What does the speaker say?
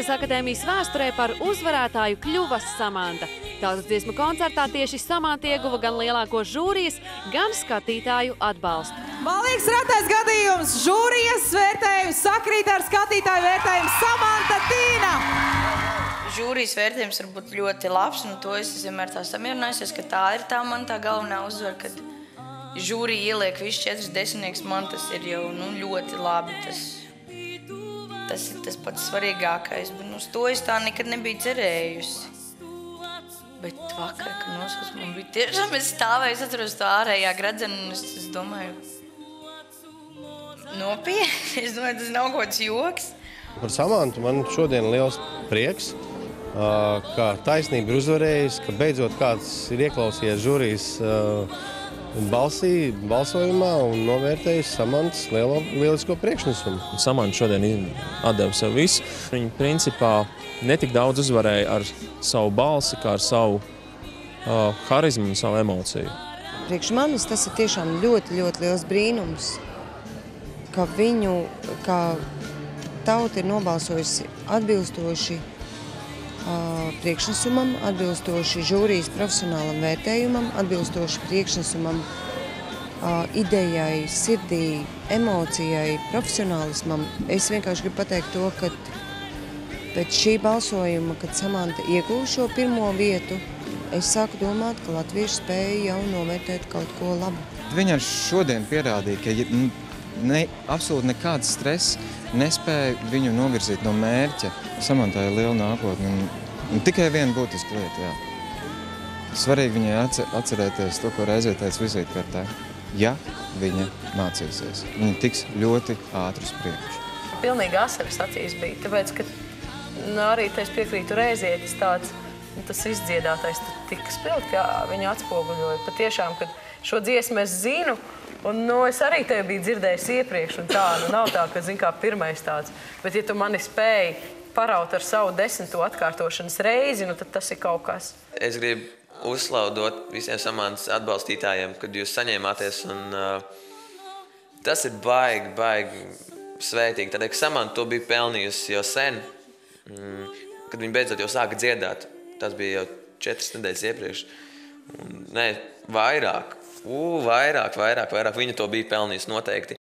Mūzikas akadēmijas vēsturē par uzvarētāju kļuva Samanta. Tautas dziesmu koncertā tieši Samanta ieguva gan lielāko žūrijas, gan skatītāju atbalstu. Malīgs retais gadījums. Žūrijas vērtējums sakrīt ar skatītāju vērtējumu Samanta Tīna. Žūrijas vērtējums var būt ļoti labs, un to es vienmēr tā samierinājusies, ka tā ir tā man tā galvenā uzvara, kad žūrija ieliek visus 4 desmitnieks, man tas ir jau ļoti labi. Tas ir tas pats svarīgākais, bet uz to es tā nekad nebiju cerējusi. Bet vakar, kad nosauc, man bija tiešām, es stāvēju, es atceros to ārējā gradzenu, un es domāju, nopietni, es domāju, tas nav kaut kāds joks. Par Samantu man šodien liels prieks, ka taisnība ir uzvarējusi, ka beidzot kāds ir ieklausījies žūrijas balsojumā un novērtējusi Samantas lielisko priekšnesumu. Samanta šodien atdeva sev visu. Viņa principā netik daudz uzvarēja ar savu balsi, kā ar savu harizmu un savu emociju. Priekš manis tas ir tiešām ļoti, ļoti liels brīnums, ka viņu, kā tauta ir nobalsojusi atbilstoši priekšnesumam, atbilstoši žūrijas profesionālam vērtējumam, atbilstoši priekšnesumam, idejai, sirdī, emocijai, profesionālismam. Es vienkārši gribu pateikt to, ka pēc šī balsojuma, kad Samanta ieguva šo pirmo vietu, es sāku domāt, ka latvieši spēja jau novērtēt kaut ko labu. Viņa šodien pierādīja, ka absolūti nekāds stress nespēja viņu novirzīt no mērķa. Samantai ir liela nākotne un tikai viena būtiska lieta, jā. Svarīgi viņai atcerēties to, ko reizē teica vizītkartē. Ja viņa mācīsies, viņa tiks ļoti ātri uz priekšu. Pilnīgi asaras acīs bija, tāpēc, ka arī es piekrītu reizietis tāds, tas izdziedātais tik spilgti, viņu atspoguļoja. Patiešām, kad šo dziesmu es zinu, un es arī tevi biju dzirdējis iepriekš, un tā, nav tā, ka, zin kā, pirmais tāds. Bet, ja tu mani spēji paraut ar savu 10. atkārtošanas reizi, tad tas ir kaut kas. Es gribu uzslaudot visiem Samantas atbalstītājiem, kad jūs saņēmāties, un tas ir baigi svētīgi. Tādēļ, ka Samanta to bija pelnījusi jau sen, kad viņa beidzot jau sāka dziedāt. Tas bija jau 4 nedēļas iepriekš. Un, vairāk. Vairāk. Viņa to bija pelnījusi noteikti.